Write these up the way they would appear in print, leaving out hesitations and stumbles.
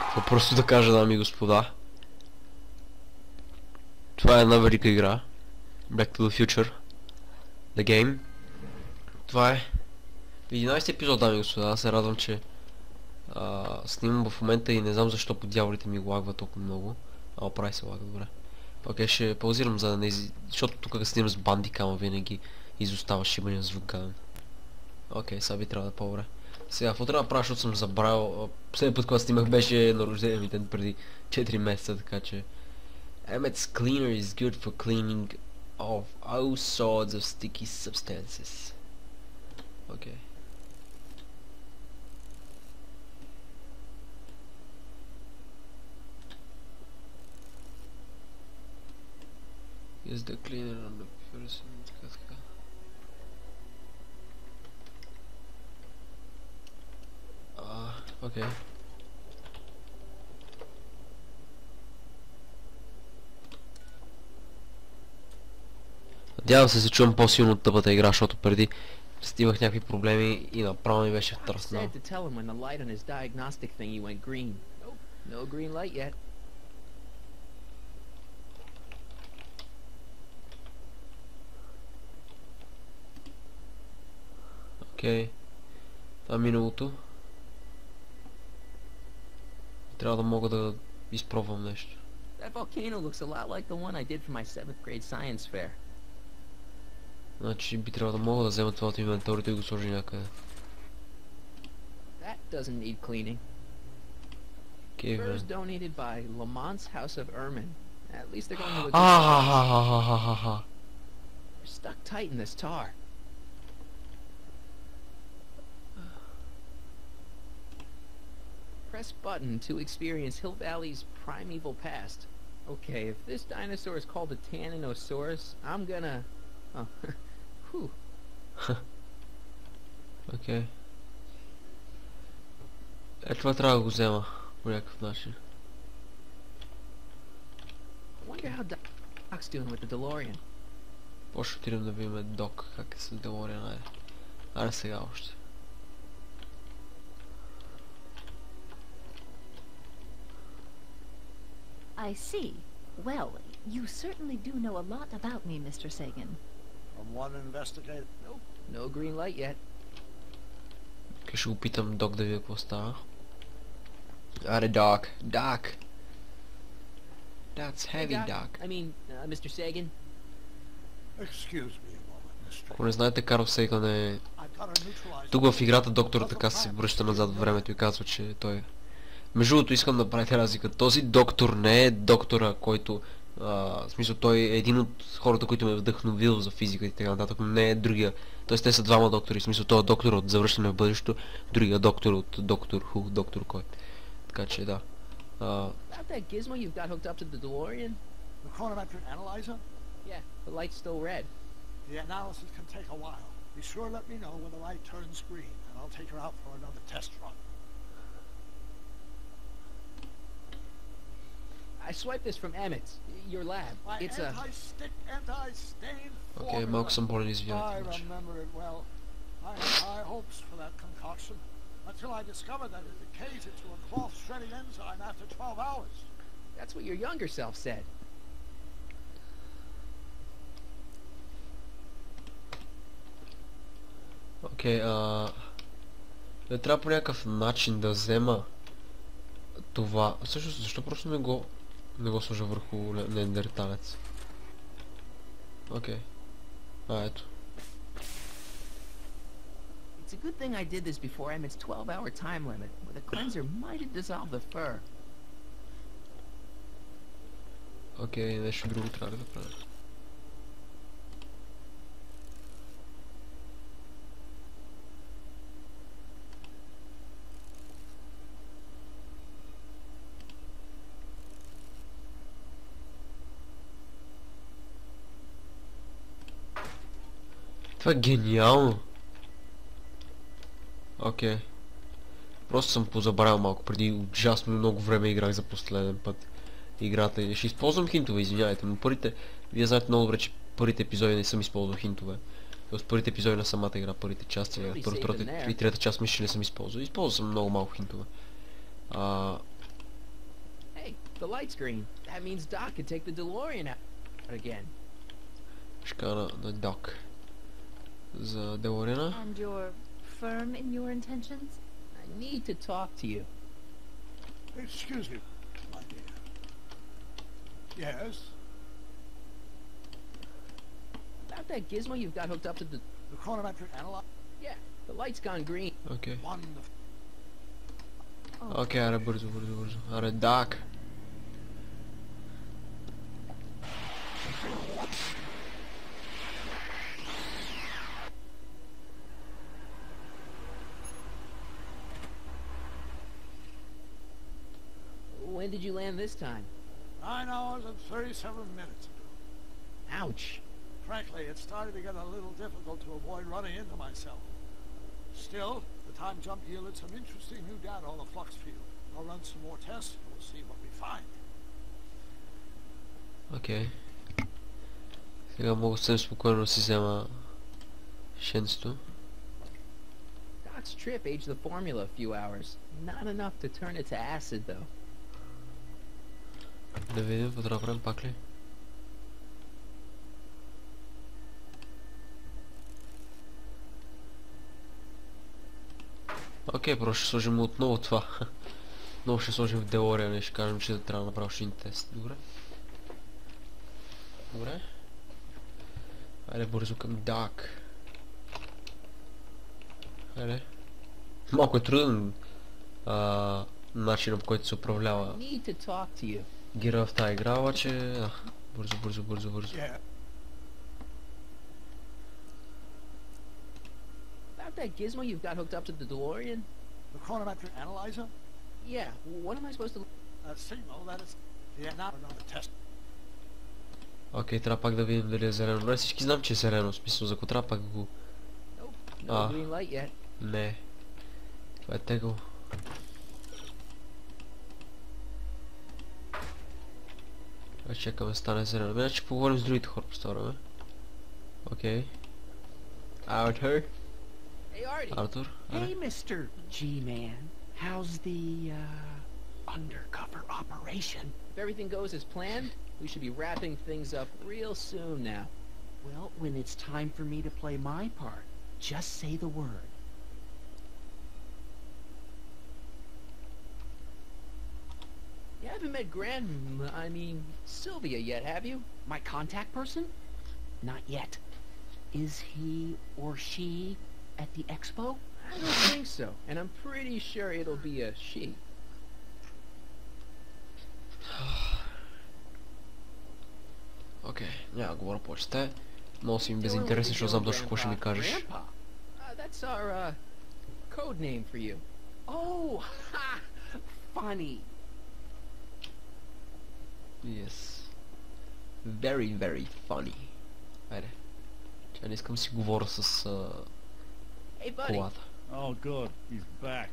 Това просто да кажа, дами и господа. Това е една велика игра. Back to the Future. The Game. Това е 11 епизод, дами и господа. Аз се радвам, че снимам в момента и не знам защо по дяволите ми лагва толкова много. Прави се лага, добре. Окей, ще паузирам, за да не защото тук снимам с бандикама винаги изостава шибания звук гаден. Окей, сега би трябва да е по-добре. Сега, какво трябва да правя, защото съм забравил. Последния път, когато снимах, беше на рождения ми ден преди 4 месеца, така че... Emmet's cleaner is good for cleaning of all sorts of sticky substances. Окей. Use the cleaner on the person, така. Окей. Надявам се чувам по-силно от тъпата игра, защото преди стигах някакви проблеми и направо ми беше втръснал. Окей. Това е миналото. Трябва да мога да изпробвам нещо. That volcano looks a lot like the one I did for my 7th grade science fair. Значи би трябвало да мога да взема това от инвентарите и го сложи някъде. That doesn't need cleaning. Furs donated by Lamont's House of Ermine. At least they're going to look good. We're stuck tight in this tar. Press button to experience Hill Valley's primeval past. Okay, if this dinosaur is called a Tannosaurus, I'm gonna... Oh, whew. Окей. Това трябва да го взема по някакъв начин. Wonder how Doc's doing with the DeLorean. После отидем да видим Док как е с DeLorean. Аре сега още. I see. Well, you certainly do know a lot about me, Mr. Sagan. From one investigator. Nope, no green light yet. Okay, ще го питам Док да видя какво става. Аре, Док. Doc! That's heavy, Doc. I mean, Mr. Sagan. Excuse me a moment, Mr. Ако не знаете, Карл Сейгън е... Тук в играта доктор така се връща назад в времето и казва, че той... Между другото искам да правите разлика. Този доктор не е доктора, който... в смисъл той е един от хората, които ме е вдъхновил за физика и така нататък, но не е другия. Тоест те са двама доктори. В смисъл той е доктор от Завръщане в бъдещето, другия доктор от Доктор Ху, доктор кой. Така че да. About that gizmo you've got hooked up to the DeLorean? The chronometric analyzer? Yeah, the light's still red. The analysis can take a while. Be sure to let me know when the light turns green, and I'll take her out for another test run. I swiped this from Emmett's, your lab. My It's a... anti-stick, anti-stain Окей, formula. малко съм болен, I извинявайте. remember it well. I had high hopes for that concoction, until I discovered that it decays into a cloth shredding enzyme after 12 hours. That's what your younger self said. Окей, не трябва по някакъв начин да взема това. Всъщност, защо просто не го сложа върху неандерталец? Окей. Ето. It's a good thing I did this before Emmett's 12-hour time limit, where the cleanser might have dissolved the fur. Окей, нещо друго трябва да правя. Това е гениално! Окей. Просто съм позабравил малко, преди ужасно много време играх за последен път играта и ще използвам хинтове, извинявайте, но първите... Вие знаете много добре, че първите епизоди не съм използвал хинтове. Тоест първите епизоди на самата игра, първите части, втората и трета част мисля, че не съм използвал. Използвал съм много малко хинтове. the light's green. That means Doc could take the DeLorean out again. Ще кажа на Док. За Делорена. And you're firm in your intentions? I need to talk to you. Excuse me, my dear. Yes? About that gizmo you've got hooked up to the... The chronometric analyzer? Yeah, the light's gone green. Окей. Wonderful. Окей, аре бързо. Аре Дак. When did you land this time? 9 hours and 37 minutes ago. Ouch. Frankly, it started to get a little difficult to avoid running into myself. Still, the time jump yielded some interesting new data on the flux field. I'll run some more tests and we'll see what we find. Окей. Сега мога съвсем спокойно да си взема шенцето. Doc's trip aged the formula a few hours. Not enough to turn it to acid, though. Да видим, какво трябва да правим пак ли? Окей, просто ще сложим отново това. Отново ще сложим в Делориан и ще кажем, че трябва да направим още един тест. Добре. Добре. Айде бързо към Дак. Айде. Малко е труден начинът, по който се управлява Need to talk to you. гира в тази игра, обаче... бързо. Yeah. About that gizmo you've got hooked up to the DeLorean? The chronometric analyzer? Yeah, what am I supposed to... A signal that is... Yeah, now another test. Окей, трябва пак да видим дали е зелено. Добре, всички знам, че е зелено, в смисъл, за ако трябва пак го... Nope, no Ah. green light yet. Не. Това е тегъл. Чакаме да стане зелено. Иначе поговорим с другите хора по това време. Окей. Артур. Hey, Artie. Артур. Hey, Mr. G-Man. How's the, undercover operation? If everything goes as planned, we should be wrapping things up real soon now. Well, when it's time for me to play my part, just say the word. You haven't met Sylvia yet, have you? My contact person? Not yet. Is he or she at the expo? I don't think so, and I'm pretty sure it'll be a she. Окей, няма да говоря повече. Те много си ми безинтересен, защото знам точно какво ще ми кажеш. Grandpa. That's our, code name for you. Oh, ha! Funny. Yes. Very, very funny. Айде. Че не искам да си говоря с Hey, buddy, колата. Oh, good. He's back.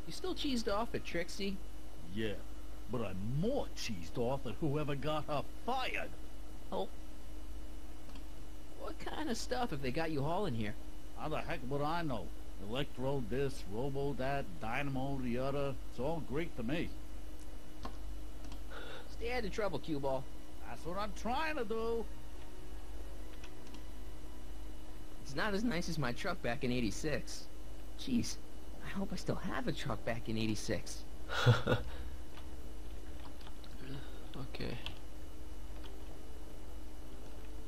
you still cheesed off at Trixie? Yeah, but I'm more cheesed off at whoever got her fired. What kind of stuff have they got you hauling here? How the heck would I know? Electro this, Robo that, Dynamo the other. It's all Greek to me. Stay out of trouble, cue ball. That's what I'm trying to do. It's not as nice as my truck back in '86. Jeez, I hope I still have a truck back in '86. Окей.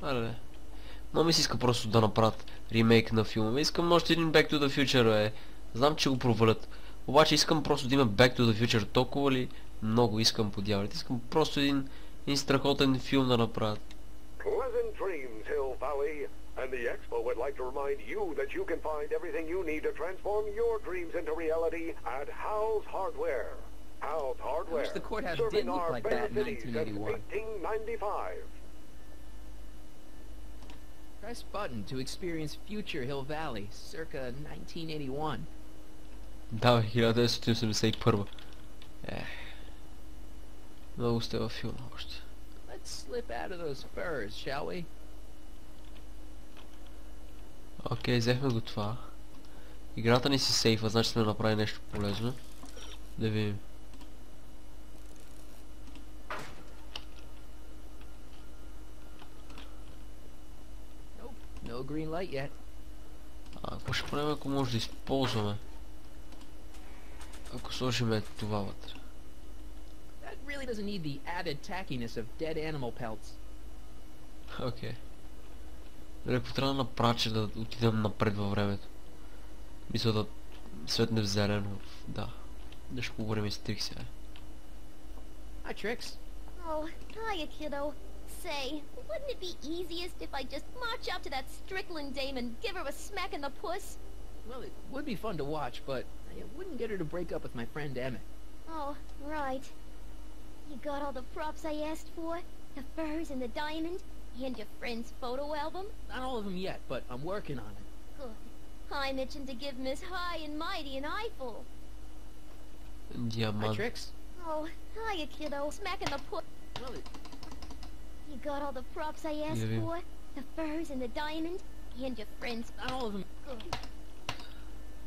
Аре. Но ми се иска просто да направят ремейк на филма. Искам още един Back to the Future, бе. Знам, че го провалят. Обаче искам просто да има Back to the Future. Толкова ли много искам по дяволите. Искам просто един страхотен филм да направят. Pleasant dreams, Hill Valley. And the Expo would like to remind you that you can find everything you need to transform your dreams into reality at Hal's Hardware. Hal's Hardware. I wish the courthouse serving did look our like better that in cities since 1981. 1895. Press button to experience future Hill Valley, circa 1981. Да, 1981. Много сте във филма още. Let's slip out of those furs, shall we? Окей, взехме го това. Играта ни си сейфа, значи сме направили нещо полезно. Да видим. green light yet. Какво ще правим, ако може да използваме? Ако сложим това вътре. That really doesn't need the added tackiness of dead animal pelts. Окей. Леко трябва да направя, че да отидем напред във времето. Мисля да светне в зелено. Да. Да ще поговорим и с Трикси. Hi, Trix. Oh, hiya, kiddo. Say, wouldn't it be easiest if I just march up to that Strickland dame and give her a smack in the puss? Well, it would be fun to watch, but I wouldn't get her to break up with my friend Emmett. Oh, right. You got all the props I asked for? The furs and the diamond? And your friend's photo album? Not all of them yet, but I'm working on it. Good. I'm itching to give Miss High and Mighty an eyeful. Hi, Диамант. Trix. Oh, hiya, kiddo. Smack in the puss. Well, You got all the props I asked Yeah. for? The furs and the diamond? And your friend's... not all of them. Good.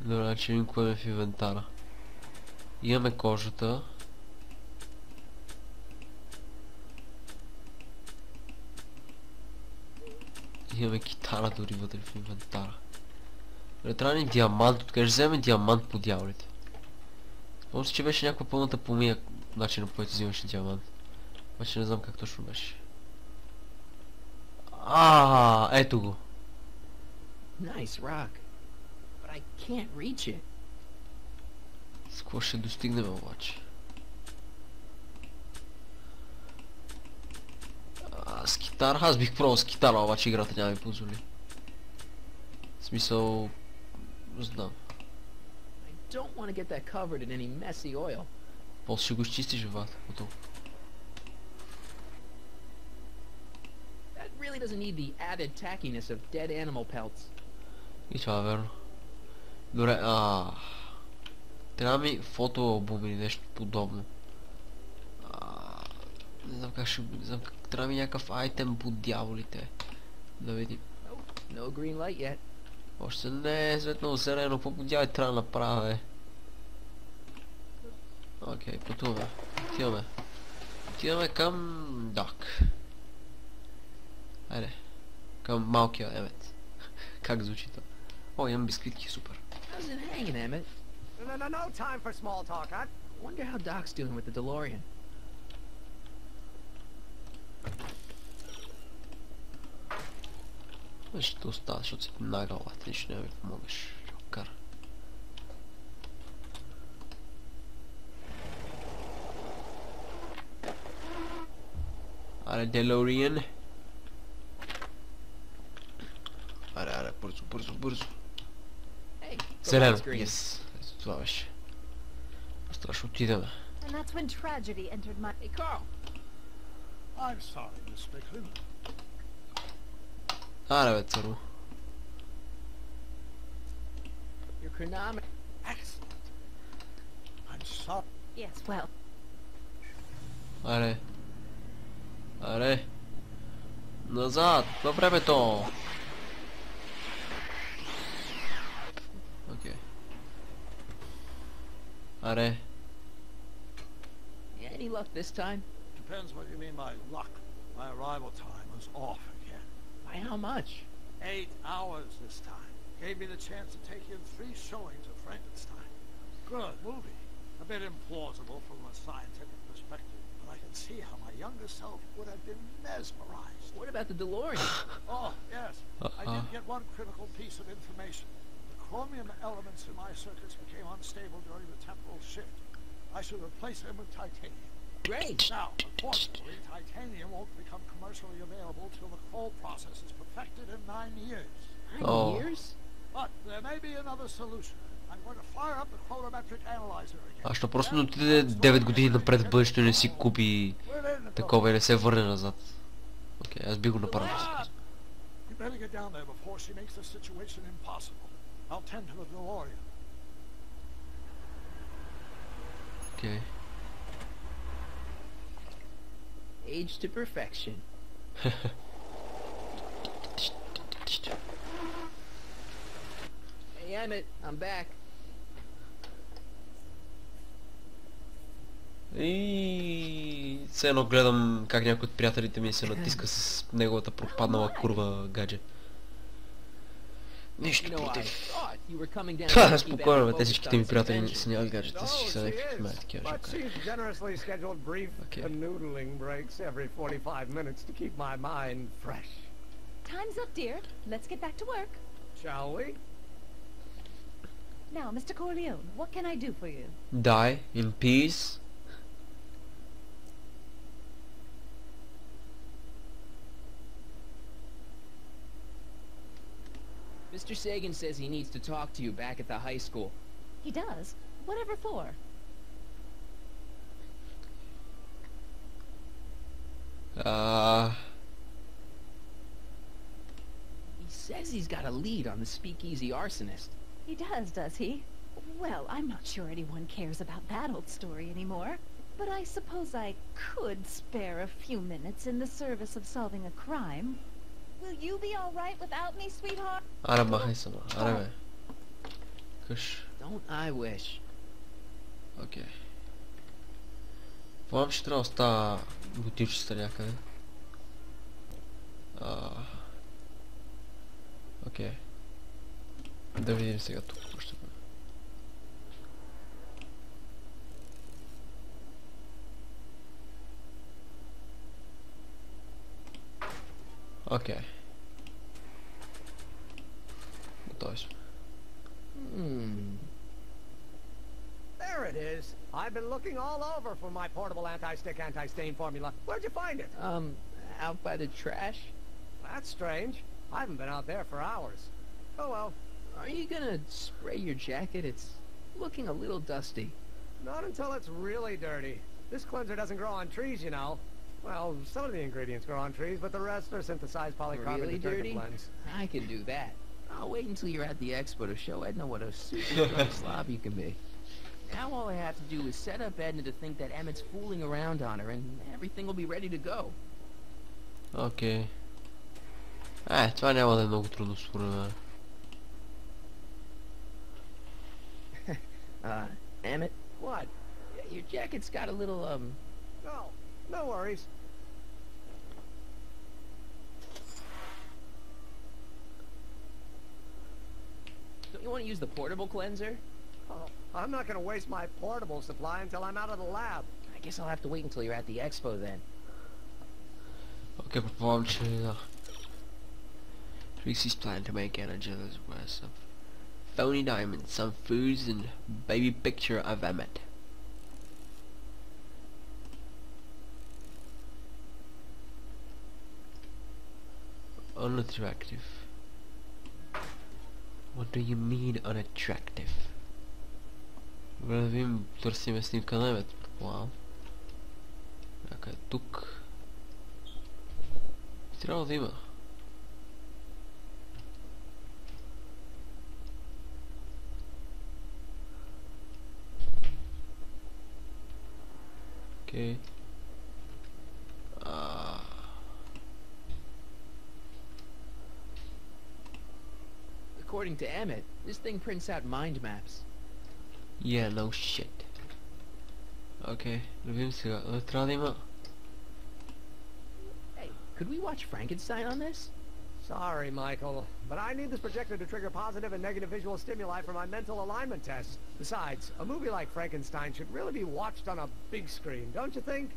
Добре, значи видим кое е в инвентара. Имаме кожата. Имаме китара дори вътре в инвентара. Добре, трябва ни диамант. Откъде ще вземем диамант по дяволите? Спомням си, че беше някаква пълната помия начина, по който взимаше диамант. Обаче не знам как точно беше. Ето го. Nice rock. But I can't reach it. С какво ще достигнем обаче? С китара? Аз бих пробвал с китара, обаче играта няма ми позволи. В смисъл... Не знам. I don't want to get that covered in any messy oil. После ще го изчистиш живата. Готово. That really doesn't need the added tackiness of dead animal pelts. И това е верно. Добре, трябва ми фотоалбум или нещо подобно. Не знам как ще... Не знам как... Трябва ми някакъв айтем по дяволите. Да видим. Nope, no green light yet. Още не е светнало зелено. Какво по дяволите трябва да направя, бе? Окей, пътуваме. Отиваме. Отиваме към... Дак. Айде. Към малкия Емет. Как звучи това? О, имам бисквитки, супер. How's it hanging, Emmett? No time for small talk, huh? Wonder how Doc's doing with the DeLorean. Ще остава, защото си нагъл, ти ще не ми помогнеш. Ще го кара. Аре, DeLorean. Аре, бързо. Hey, go Зелено, on screen. yes. Ето това беше. Страшно отидеме. And that's when tragedy entered my... Hey, Carl. I'm sorry, Miss Strickland. Аре, бе, цару. Your chronometer. Excellent. I'm sorry. Yes, well... Аре. Назад, във времето. Окей. Аре. Yeah, any luck this time? Depends what you mean by luck. My arrival time was off again. By how much? 8 hours this time. Gave me the chance to take in 3 showings of Frankenstein. Good movie. A bit implausible from a scientific perspective, but I can see how my younger self would have been mesmerized. What about the DeLorean? Oh, yes. I did get one critical piece of information. The chromium elements in my circuits became unstable during the temporal shift. I should replace them with titanium. Great. Now, unfortunately, titanium won't become commercially available till the coal process is perfected in 9 years. 9 Oh. years? But there may be another solution. I'm going to fire up the chronometric analyzer again. А що просто не отиде 9 години напред в бъдещето и не си купи такова и не се върне назад. Окей, аз би го направил. You better get down there before she makes the situation impossible. I'll tend to the DeLorean. Окей. Age to perfection. Hey, Emmett, I'm back. И все едно гледам как някой от приятелите ми се натиска с неговата пропаднала курва гадже. Нищо You know, I против. thought you were coming down Ха, to keep спокойно, бе, те everyone всичките ми focused on приятели this са няма гаджета, всички са she някакви is, такива but ще she's generously scheduled brief Okay. canoodling breaks every 45 minutes to keep my mind fresh. Time's up, dear. Let's get back to work. Shall we? Now, Mr. Corleone, what can I do for you? Die in peace. Mr. Sagan says he needs to talk to you back at the high school. He does? Whatever for? He says he's got a lead on the speakeasy arsonist. He does he? Well, I'm not sure anyone cares about that old story anymore. But I suppose I could spare a few minutes in the service of solving a crime. Will you be all right without me, sweetheart? Аре, махай се, ма. Аре, бе. Къш. Don't I wish? Окей. Предполагам, че трябва да остава бутилчета някъде. Окей. Да видим сега тук какво ще бъде. Окей. Готови сме. There it is. I've been looking all over for my portable anti-stick, anti-stain formula. Where'd you find it? Out by the trash? That's strange. I haven't been out there for hours. Oh well. Are you gonna spray your jacket? It's looking a little dusty. Not until it's really dirty. This cleanser doesn't grow on trees, you know. Well, some of the ingredients grow on trees, but the rest are synthesized polycarbonate Really detergent dirty? blends. I can do that. I'll wait until you're at the expo to show Edna what a super drunk slob you can be. Now all I have to do is set up Edna to think that Emmett's fooling around on her, and everything will be ready to go. Окей. Това няма да е много трудно според мен. Emmett? What? Your jacket's got a little, No, no worries. Don't you want to use the portable cleanser? Oh, I'm not gonna waste my portable supply until I'm out of the lab. I guess I'll have to wait until you're at the expo then. Окей, предполагам, че да. Trixie's plan to make Anna jealous was of phony diamonds, some foods, and baby picture of Emmett. Unattractive. What do you mean unattractive? Добре да видим, търсиме снимка на Емет, предполагам. Някъде тук. Трябва да има. Окей. According to Emmett, this thing prints out mind maps. Yeah, no shit. Окей, да видим сега. Трябва да има. Hey, could we watch Frankenstein on this? Sorry, Michael, but I need this projector to trigger positive and negative visual stimuli for my mental alignment tests. Besides, a movie like Frankenstein should really be watched on a big screen, don't you think?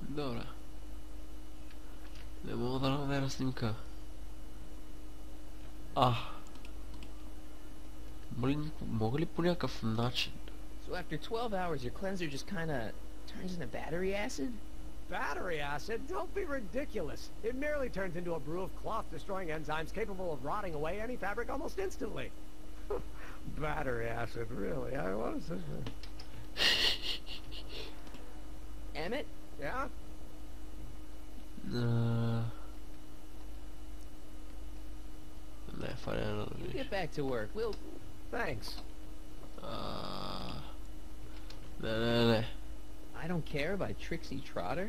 Добре. Не мога да намеря снимка. Мога ли по някакъв начин? So after 12 hours, your cleanser just kinda turns into battery acid? Battery acid? Don't be ridiculous. It merely turns into a brew of cloth-destroying enzymes capable of rotting away any fabric almost instantly. Battery acid, really? What is this? Emmett? Yeah? Не, фаня на You get back to work. We'll... Thanks. Не. I don't care by Trixie Trotter.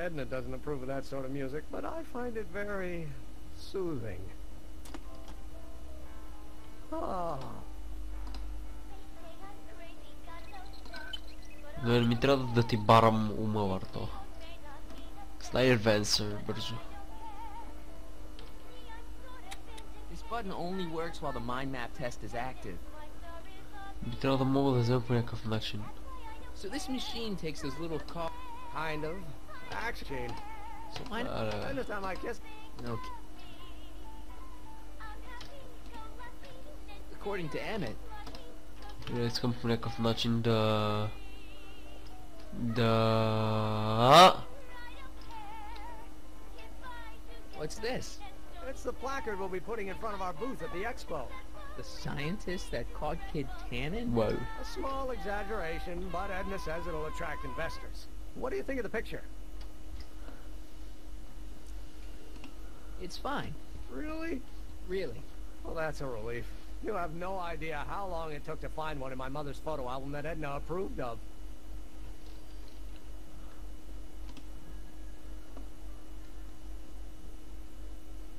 Edna doesn't approve of that sort of music, but I find it very soothing. Но не ми трябва да ти барам ума, Варто. С най-ервен съм бързо. button only works while the mind map test is active. Би трябва да мога да взема по някакъв начин. So this machine takes those little calls. Kind of. Action. So why not? I understand my kiss. Okay. According to Emmett, Искам по някакъв начин да... what's this? It's the placard we'll be putting in front of our booth at the expo. The scientist that caught Kid Tannen? Wow. A small exaggeration, but Edna says it'll attract investors. What do you think of the picture? It's fine. Really? Really. Well, that's a relief. You have no idea how long it took to find one in my mother's photo album that Edna approved of.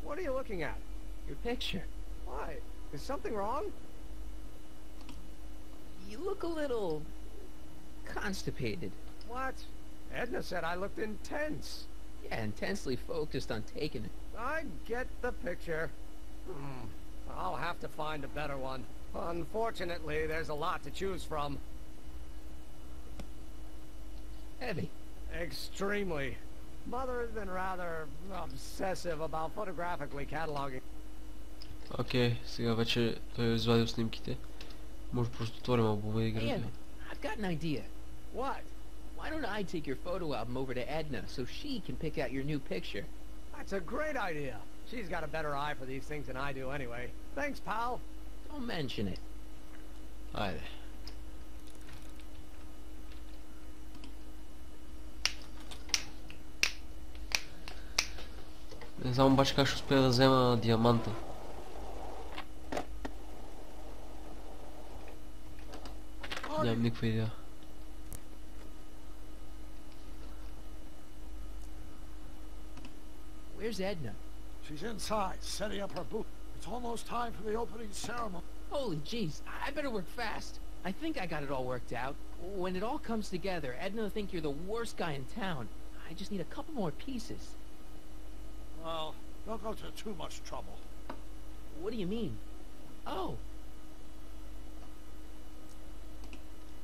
What are you looking at? Your picture. Why? Is something wrong? You look a little... constipated. What? Edna said I looked intense. Yeah, intensely focused on taking it. I get the picture. I'll have to find a better one. Unfortunately, there's a lot to choose from. Heavy. Extremely. Mother has been rather obsessive about photographically cataloging. Окей, сега вече той е извадил снимките. Може просто отворим албума и Hey, играме. Emmett, I've got an idea. What? Why don't I take your photo album over to Edna so she can pick out your new picture? That's a great idea. She's got a better eye for these things than I do anyway. Thanks, pal. Don't mention it. Айде. Не знам обаче как ще успея да взема диаманта. Нямам никаква идея. Where's Edna? She's inside, setting up her booth. It's almost time for the opening ceremony. Holy jeez, I better work fast. I think I got it all worked out. When it all comes together, Edna will think you're the worst guy in town. I just need a couple more pieces. Well, don't go to too much trouble. What do you mean? Oh.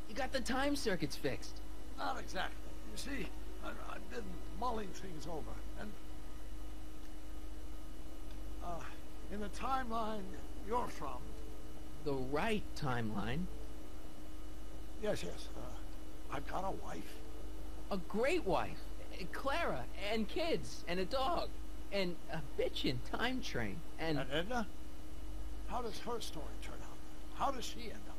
You got the time circuits fixed. Not exactly. You see, I've been mulling things over, and in the timeline you're from. The right timeline? Yes, I've got a wife. A great wife. Clara, and kids, and a dog, and a bitchin' time train, and... And Edna? How does her story turn out? How does she end up?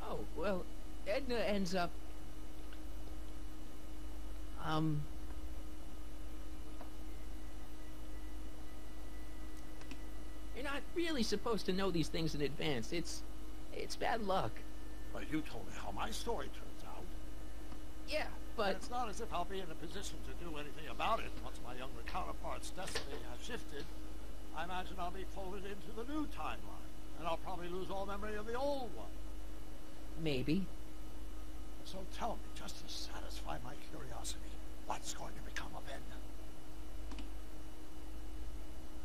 Oh, well, Edna ends up... You're not really supposed to know these things in advance. It's bad luck. But you told me how my story turns out. Yeah, but... It's not as if I'll be in a position to do anything about it once my younger counterpart's destiny has shifted. I imagine I'll be folded into the new timeline, and I'll probably lose all memory of the old one. Maybe. So tell me, just to satisfy my curiosity, what's going to become of Edna?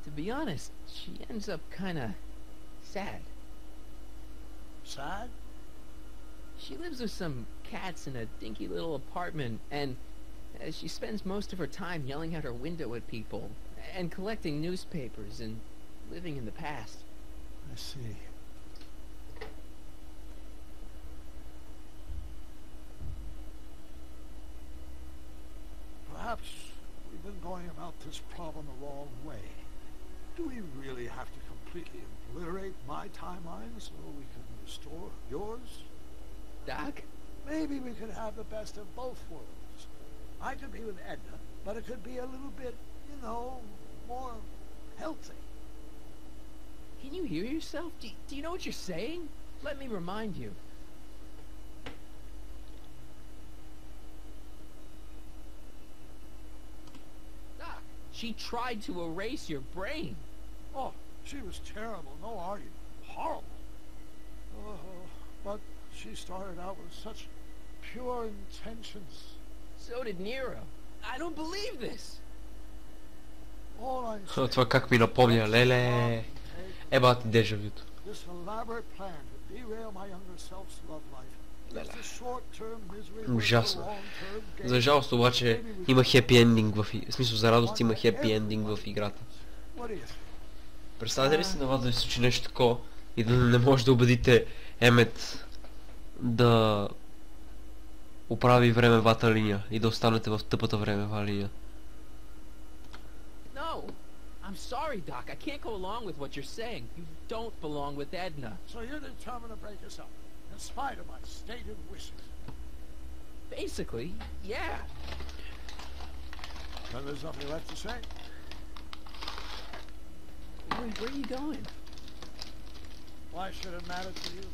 To be honest, she ends up kinda... sad. Sad? She lives with some cats in a dinky little apartment, and she spends most of her time yelling out her window at people, and collecting newspapers, and living in the past. I see. Perhaps we've been going about this problem the wrong way. Do we really have to completely obliterate my timeline so we can restore yours? Doc? Maybe we could have the best of both worlds. I could be with Edna, but it could be a little bit, you know, more healthy. Can you hear yourself? Do you know what you're saying? Let me remind you. Doc, she tried to erase your brain. Oh, she was terrible, no argument. Horrible. Oh, but she started out with such pure intentions. So did Nero. I don't believe this. All I'm saying Това как ми напомня, леле. Еба ти дежавюто. this elaborate plan to derail my younger self's love life is the short-term misery Ужасно. with the long-term gain. За жалост обаче има хепи ендинг в в смисъл за радост има хепи ендинг в играта. What do you think? Представете ли си на вас да ви случи нещо такова и да не може да убедите Емет да оправи времевата линия и да останете в тъпата времева линия? No! I'm sorry, Doc. I can't go along with what you're saying. You don't belong with Edna. So you're determined to break us up, in spite of my stated wishes. Basically, yeah. Then there's nothing left to say. Where are you going? Why should it matter to you?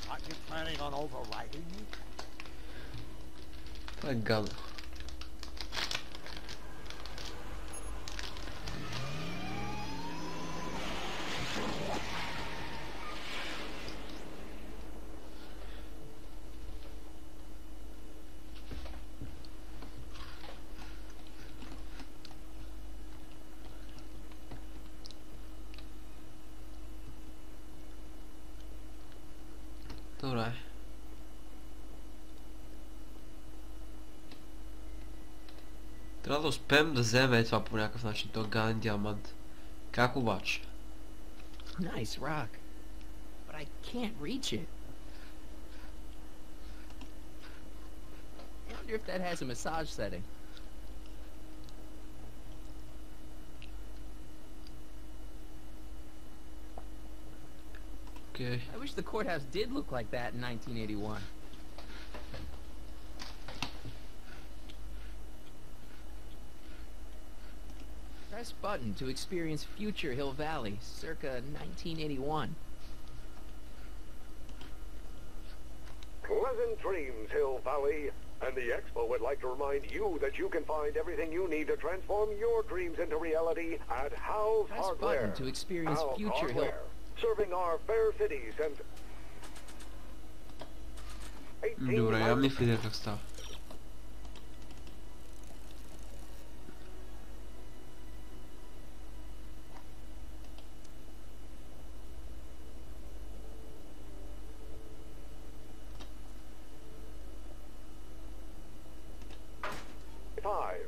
Aren't you planning on overriding me? Това е гадно. Добре. Трябва да успеем да вземем това по някакъв начин, този гаден диамант. Как обаче? Nice rock. But I can't reach it. I wonder if that has a massage setting. Окей. I wish the courthouse did look like that in 1981. Press button to experience future Hill Valley, circa 1981. Pleasant dreams, Hill Valley. And the Expo would like to remind you that you can find everything you need to transform your dreams into reality at Hal's Press Hardware. button to experience Hal's future Hill... Hardware, serving our fair cities and... Добре, я ми видя как става. Five.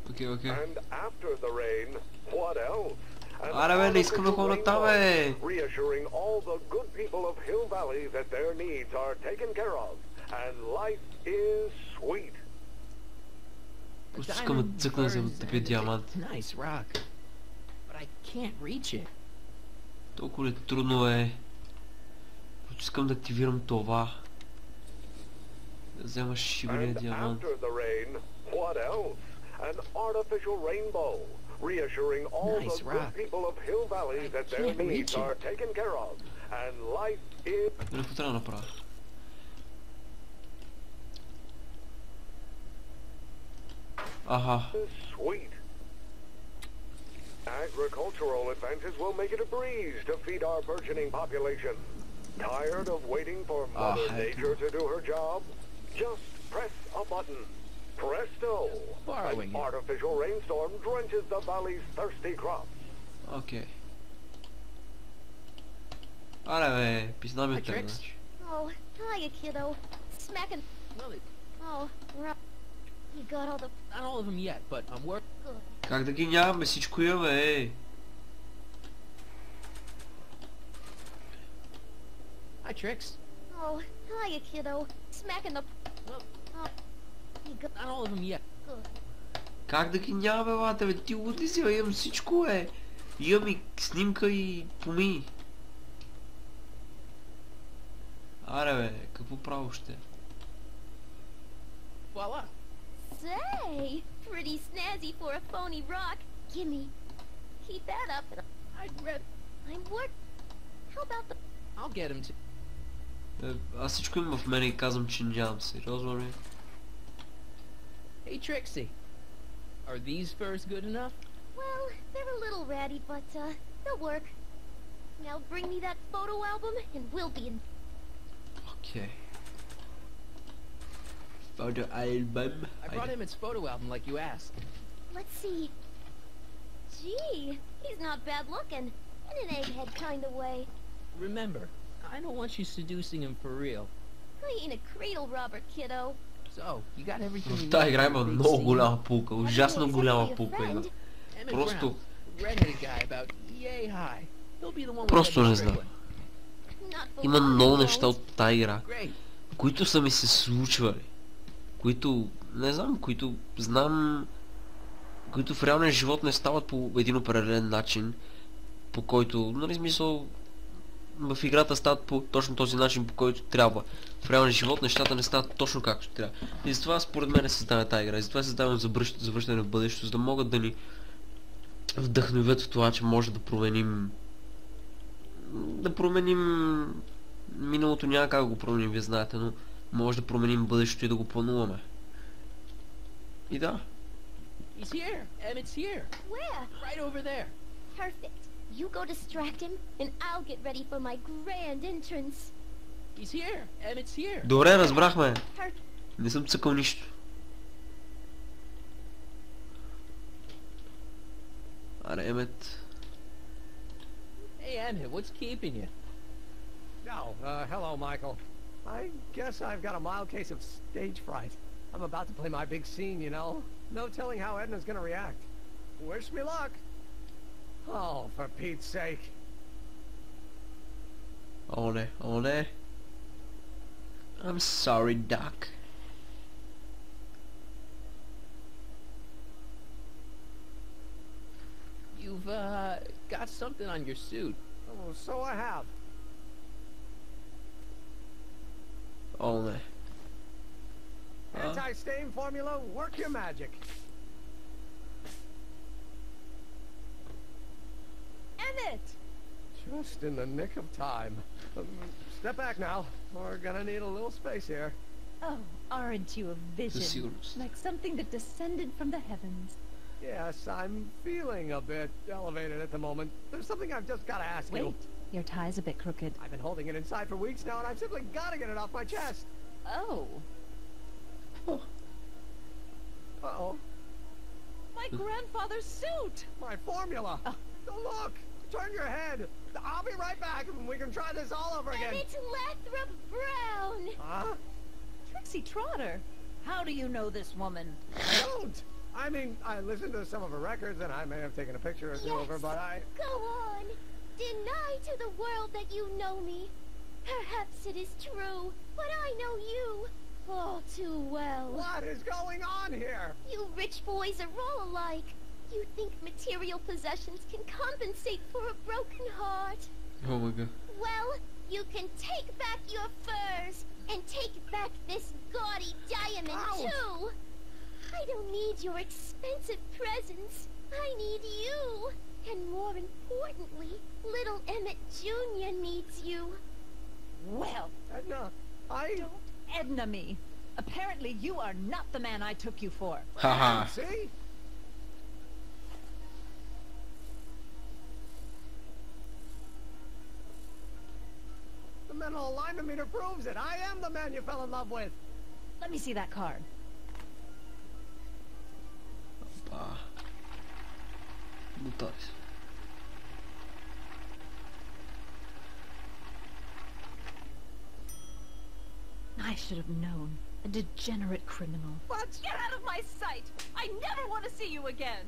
Окей, окей. And after the rain, what else? An Аре бе, не искам да ходя на там, бе! reassuring all the good people of Hill Valley that their needs are taken care of and life is sweet. Просто искам да цъкна за тъпия диамант. Nice rock. But I can't reach it. Толкова ли трудно е? Просто искам да активирам това. Да взема шибания And диамант. after the rain, what else? An artificial rainbow, reassuring all Nice the rock. good people of Hill Valley I that their can't needs reach it. are taken care of and life is Добре, какво трябва да направя? Аха. sweet. Agricultural advances will make it a breeze to feed our burgeoning population. Tired of waiting for Mother heck. Nature to do her job? Just press a button. Presto! Borrowing An it. artificial rainstorm drenches the valley's thirsty crops. Окей. Аре бе, пизна ми Hi, от тебе, Trix. значи. Oh, hiya, kiddo. Smacking. Well, Oh, right. You got all the not all of them yet, but I'm working. good. Как да ги нямаме? Всичко имаме, ей! Hi, Trix. Oh, hiya, kiddo. Smacking the. Well, Oh, you got not all of them yet. good. Как да ги нямаме, бате, бе? Ти луд ли си, бе? Имам всичко, е! Имам и снимка и помии. Аре бе, какво право ще? Voila. Say, pretty snazzy for a phony rock. Gimme. Keep that up. I'd read. I'm work. How about the... I'll get him to. Аз всичко имам в мене и казвам, че нямам. Сериозно ли? Hey, Trixie. Are these furs good enough? Well, they're a little ratty, but, they'll work. Now bring me that photo album, and we'll be in... Окей. Photo album. I brought Emmett's photo album like you asked. Let's see. Gee, he's not bad looking. In an egghead kind of way. Remember, I don't want you seducing him for real. I ain't a cradle robber, kiddo. So, you got everything you В need тази for игра the има big много scene? голяма пулка. Ужасно голяма пулка има. Emmett Просто... Brown, redheaded guy about yay high. He'll be the one with Просто Eddie не знам. Strickland. Not for Има long, много he неща won't. от тази игра, Great. които са ми се случвали. Които, не знам, които знам... Които в реалния живот не стават по един определен начин, по който, нали, смисъл, в играта стават по точно този начин, по който трябва. В реалния живот нещата не стават точно както трябва. И затова според мен е създава тази игра. И затова е създавам завръщане в бъдещето, за да могат да ни вдъхновят в това, че може да променим... Да променим... Миналото няма как да го променим, вие знаете, но може да променим бъдещето и да го плануваме. И да. He's here. Emmett's here. Where? Right over there. Perfect. You go distract him, and I'll get ready for my grand entrance. He's here. Emmett's here. Добре, разбрахме. Perfect. Не съм цъкал нищо. Аре, Емет. Hey, Emmett, what's keeping you? Oh, hello, Michael. I guess I've got a mild case of stage fright. I'm about to play my big scene, you know. No telling how Edna's gonna react. Wish me luck. Oh, for Pete's sake. О не. I'm sorry, Doc. You've, got something on your suit. Oh, so I have. О не. Anti-stain formula, work your magic. Emmett! Just in the nick of time. Step back now. We're gonna need a little space here. Oh, aren't you a vision? сигурност. Like something that descended from the heavens. Yes, I'm feeling a bit elevated at the moment. There's something I've just gotta ask you. Wait, your tie's a bit crooked. I've been holding it inside for weeks now, and I've simply gotta get it off my chest. Oh, Uh-oh. my grandfather's suit! My formula. Oh. Look! Turn your head. I'll be right back, and we can try this all over again. Emmett Lathrop Brown! Huh? Trixie Trotter, how do you know this woman? I don't. I mean, I listened to some of her records, and I may have taken a picture or two of her, Yes. but I... Go on. Deny to the world that you know me. Perhaps it is true, but I know you all too well. What is going on here? You rich boys are all alike. You think material possessions can compensate for a broken heart. О май гад. Well, you can take back your furs and take back this gaudy diamond Ow. too. I don't need your expensive presents. I need you. And more importantly, little Emmett Jr. needs you. Well, Edna, don't Edna me. Apparently you are not the man I took you for. Ха-ха. See? The mental alignment meter proves it. I am the man you fell in love with. Let me see that card. Па. Бутали се. I should have known. A degenerate criminal. What? Get out of my sight! I never want to see you again!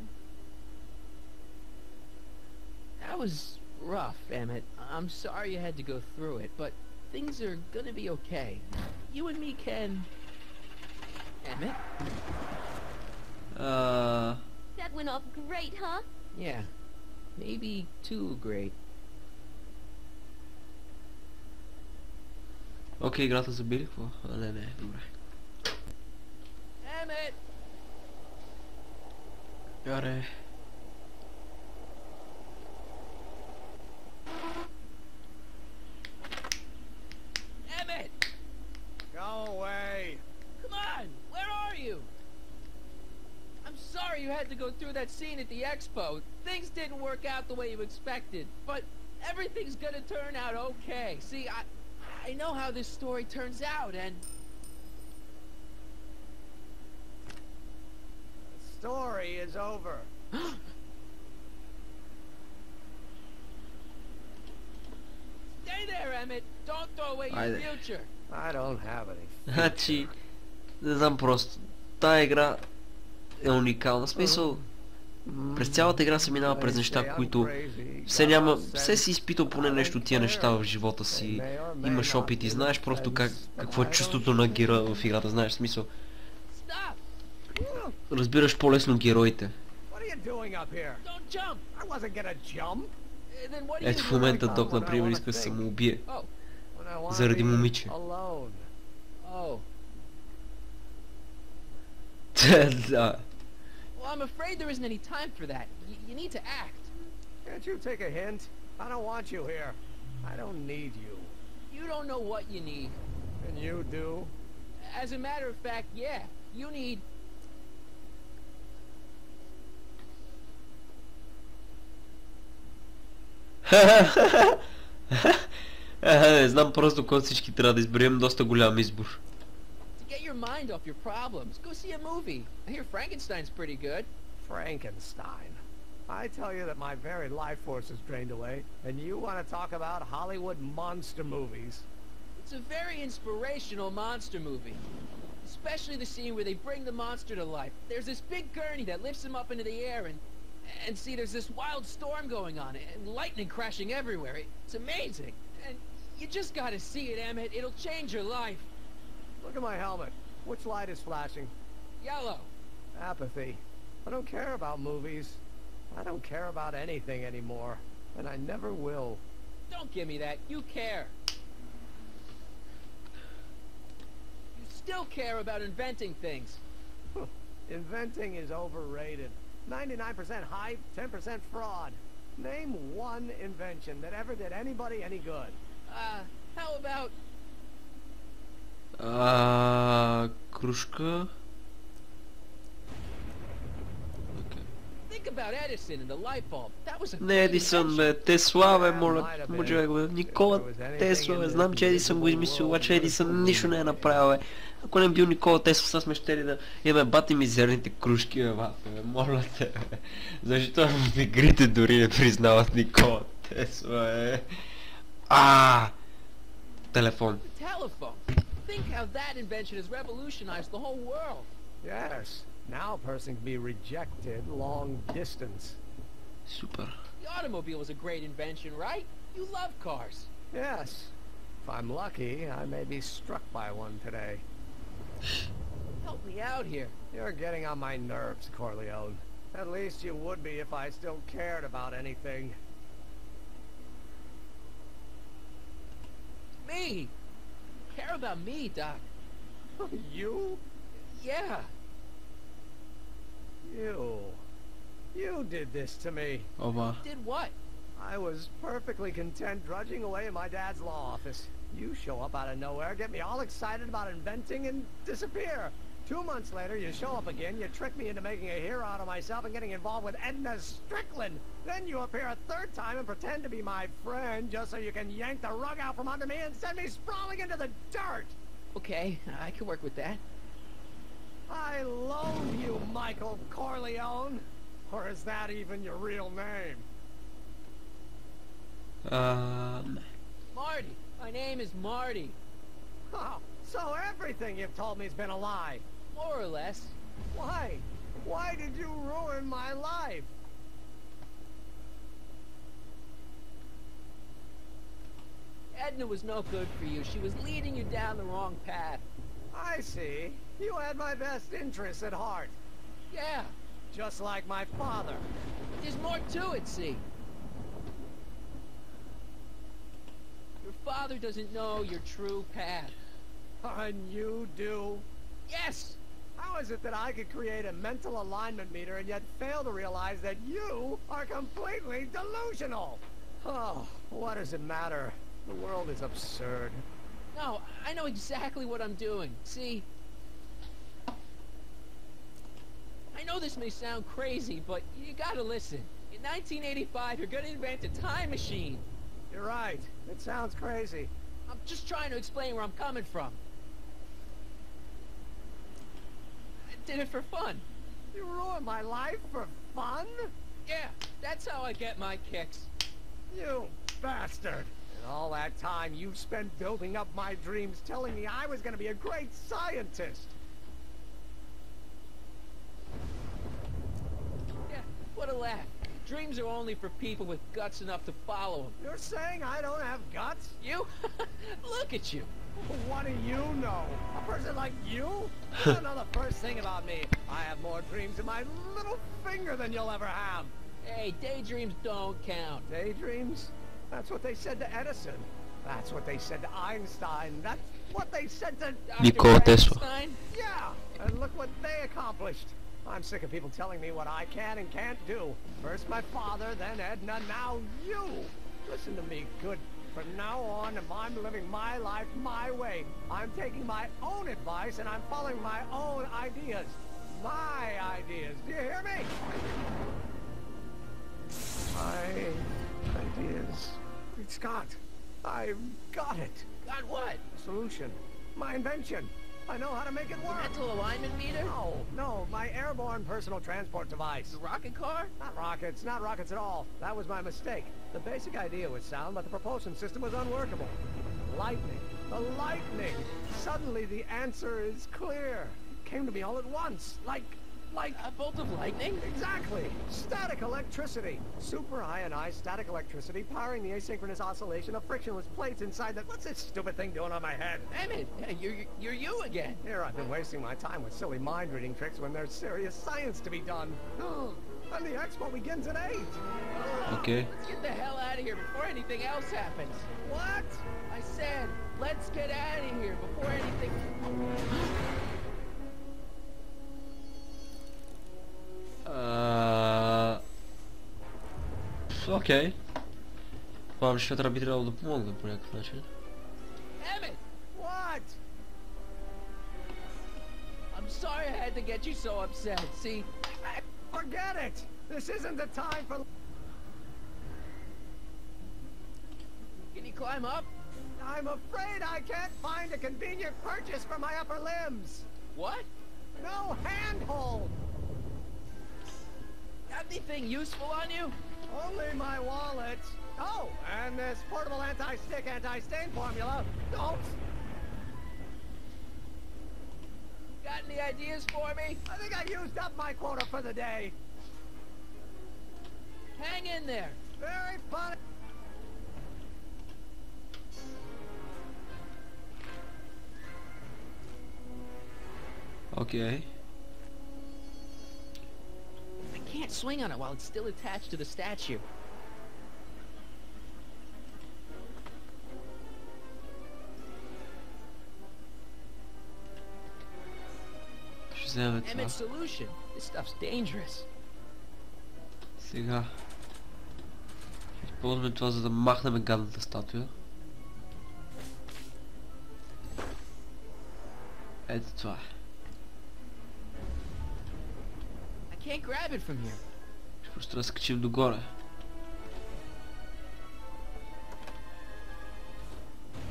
That was rough, Emmett. I'm sorry you had to go through it, but things are gonna be okay. You and me can... Emmett? That went off great, huh? Yeah. Maybe too great. Окей, играта забили какво? А, не, добре. Emmett! Аре. Emmett! Go away. Come on! Where are you? I'm sorry you had to go through that scene at the expo. Things didn't work out the way you expected, but everything's gonna turn out okay. See, I know how this story turns out, and... story is over. Stay there, Emmett. Don't throw away your Айде. future. I don't have any. Значи, не знам просто. Тая игра е уникална. В смисъл, през цялата игра се минава през неща, които все си изпитал поне нещо от тия неща в живота си. Имаш опит и знаеш просто какво е чувството на героя в играта, знаеш смисъл. Stop. Разбираш по-лесно героите. What are you doing up here? Don't jump. I wasn't gonna jump. Then what do you Ето в do? момента Док, например, иска да се самоубие. Oh. When I wanna Заради be момиче. alone. Oh. Да. Well, I'm afraid there isn't any time for that. You need to act. Can't you take a hint? I don't want you here. I don't need you. You don't know what you need. And you do? As a matter of fact, yeah. You need... Не знам просто кой всички трябва да изберем доста голям избор. To get your mind off your problems, go see a movie. I hear Frankenstein's pretty good. Frankenstein. I tell you that my very life force is drained away, and you want to talk about Hollywood monster movies. It's a very inspirational monster movie. Especially the scene where they bring the monster to life. There's this big gurney that lifts him up into the air and see, there's this wild storm going on and lightning crashing everywhere. It's amazing. And you just gotta see it, Emmett. It'll change your life. Look at my helmet. Which light is flashing? Yellow. Apathy. I don't care about movies. I don't care about anything anymore. And I never will. Don't give me that. You care. You still care about inventing things. Inventing is overrated. 99% hype, 10% fraud. Name one invention that ever did anybody any good. How about... Кружка. Think about Edison and the light bulb. That was a Не great Едисън, invention. бе, Тесла, бе, моля, човек, бе, Никола Тесла, бе, знам, че Едисън го измислил, обаче Едисън нищо не е направил, бе. Ако не бил Никола Тесла, сега сме щели да имаме бати мизерните кружки, бе, бате, бе, моля те, бе. Защо в игрите дори не признават Никола Тесла, бе. Телефон. The telephone. Think how that invention has revolutionized the whole world. Yes. Now a person can be rejected long distance. Супер. The automobile was a great invention, right? You love cars. Yes. If I'm lucky, I may be struck by one today. Help me out here. You're getting on my nerves, Corleone. At least you would be if I still cared about anything. Me. Care about me, Doc. You? Yeah. You did this to me. Оба. Did what? I was perfectly content drudging away in my dad's law office. You show up out of nowhere, get me all excited about inventing, and disappear. 2 months later, you show up again, you trick me into making a hero out of myself and getting involved with Edna Strickland. Then you appear a third time and pretend to be my friend just so you can yank the rug out from under me and send me sprawling into the dirt. Okay, I can work with that. I loathe you, Michael Corleone. Or is that even your real name? Marty. My name is Marty. Oh, so everything you've told me's been a lie. More or less. Why? Why did you ruin my life? Edna was no good for you. She was leading you down the wrong path. I see. You had my best interests at heart. Yeah. Just like my father. There's more to it, see. Your father doesn't know your true path. And you do? Yes! How is it that I could create a mental alignment meter and yet fail to realize that you are completely delusional? Oh, what does it matter? The world is absurd. No, I know exactly what I'm doing. See? I know this may sound crazy, but you gotta listen. In 1985, you're gonna invent a time machine. You're right. It sounds crazy. I'm just trying to explain where I'm coming from. I did it for fun. You ruined my life for fun? Yeah, that's how I get my kicks. You bastard! And all that time you spent building up my dreams, telling me I was gonna be a great scientist. Yeah, what a laugh. Dreams are only for people with guts enough to follow them. You're saying I don't have guts? You? Look at you. What do you know? A person like you? You don't know the first thing about me. I have more dreams in my little finger than you'll ever have. Hey, daydreams don't count. Daydreams? That's what they said to Edison. That's what they said to Einstein. That's what they said to... Nikola Tesla. Einstein? Yeah, and look what they accomplished. I'm sick of people telling me what I can and can't do. First my father, then Edna, now you. Listen to me, good. From now on, I'm living my life my way. I'm taking my own advice and I'm following my own ideas. My ideas. Do you hear me? My ideas. Great Scott. I've got it. Got what? Solution. My invention. I know how to make it work. Mental alignment meter? No, my airborne personal transport device. The rocket car? Not rockets at all. That was my mistake. The basic idea was sound, but the propulsion system was unworkable. Lightning. The lightning! Suddenly the answer is clear. It came to me all at once. Like A bolt of lightning? Exactly! Static electricity! Super ionized static electricity powering the asynchronous oscillation of frictionless plates inside the... What's this stupid thing doing on my head? Emmett, you're you again. Here I've been wasting my time with silly mind-reading tricks when there's serious science to be done. And the expo begins at 8! Okay. Let's get the hell out of here before anything else happens. What? I said, let's get out of here before anything... Окей. Вам ще би трябвало да помогна по някакъв начин. Emmett! What? I'm sorry I had to get you so upset. See, Forget it! This isn't the time for... can you climb up? I'm afraid I can't find a convenient purchase for my upper limbs. What? No handhold! Got anything useful on you? Only my wallet. Oh, and this portable anti-stick, anti-stain formula. Don't! Got any ideas for me? I think I used up my quota for the day. Hang in there. Very funny. Окей. I can't swing on it while it's still attached to the statue. Ще вземем това. Emmett's solution. This stuff's dangerous. Сега. Ще използваме това, за да махнем гадната статуя. Ето това е. I can't grab it from here. Ще просто да скачим догоре.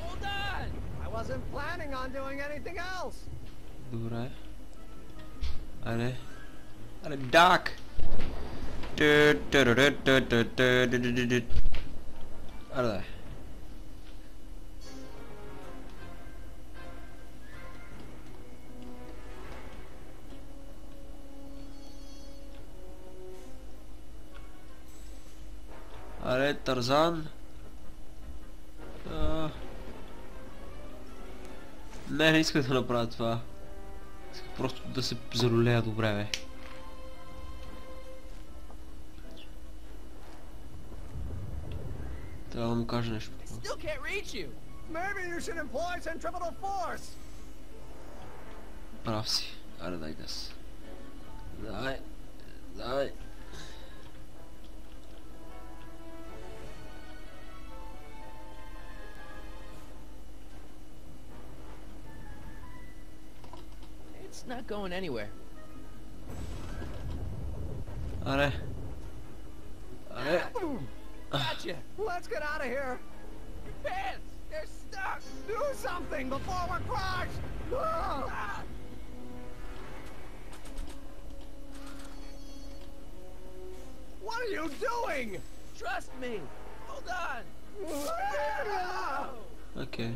Hold on! I wasn't planning on doing anything else. Добре. Аре. Аре, дак! Аре, дай. Аре, Тарзан. Не исках да направя това. Исках просто да се зарулея добре, бе. Трябва да му кажа нещо. Still can't reach you. Maybe you should employ centripetal force. Прав си. Аре, дай газ. Дай. Дай. It's not going anywhere. Аре. Аре. Gotcha. Let's get out of here. Your pants! They're stuck! Do something before we're crushed. What are you doing? Trust me. Hold on. Окей.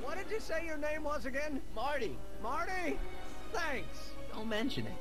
What did you say your name was again? Marty, Marty? Thanks. don't mention it.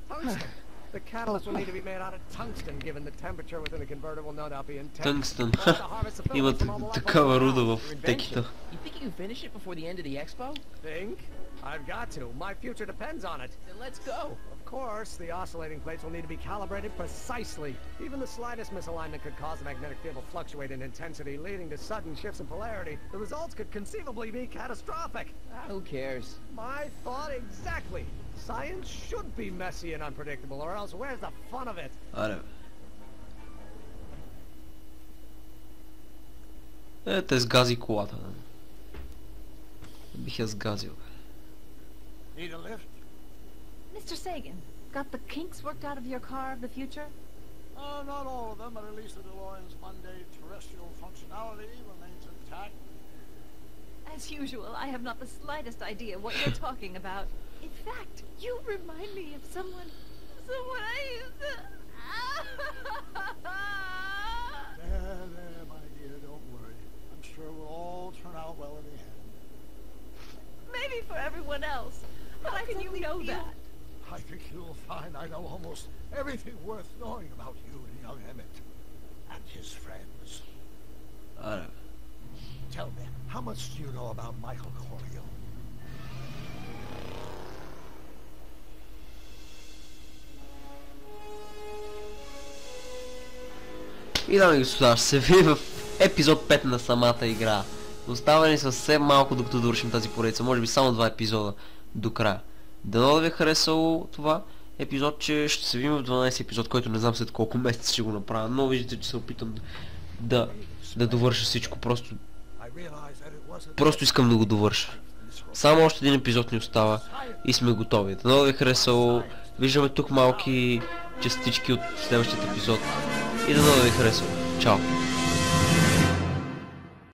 Tungsten. The catalyst will need to be made out of tungsten, given the temperature within the converter will no doubt be intense. Тънгстън. We'll have to harvest the Има filament from all the light такава bulbs руда in в the house. теките. You think you can finish it before the end of the expo? Think? I've got to. My future depends on it. Then let's go. Of course, the oscillating plates will need to be calibrated precisely. Even the slightest misalignment could cause the magnetic field to fluctuate in intensity, leading to sudden shifts in polarity. The results could conceivably be catastrophic. Who cares? My thought exactly. Science should be messy and unpredictable, or else where's the fun of it? Аре. Те сгази колата. Бих я сгазил. Need a lift? Mr. Sagan, got the kinks worked out of your car of the future? Not all of them, but at least the DeLorean's Monday terrestrial functionality remains intact. As usual, I have not the slightest idea what you're talking about. In fact, you remind me of someone I used to... There, my dear, don't worry. I'm sure it will all turn out well in the end. Maybe for everyone else, but how can you know that? I think you'll find I know almost everything worth knowing about you and young Emmett. And his friends. Аре. Tell me, how much do you know about Michael Corleone? И дами и господа, ще се видим в епизод 5 на самата игра. Остава ни съвсем малко докато довършим тази поредица, може би само 2 епизода до края. Дано да ви е харесало това епизод, че ще се видим в 12 епизод, който не знам след колко месеца ще го направя, но виждате, че се опитам да довърша всичко, просто искам да го довърша. Само още един епизод ни остава и сме готови. Дано да ви е харесало, виждаме тук малки частички от следващия епизод и дано да ви е харесало. Чао!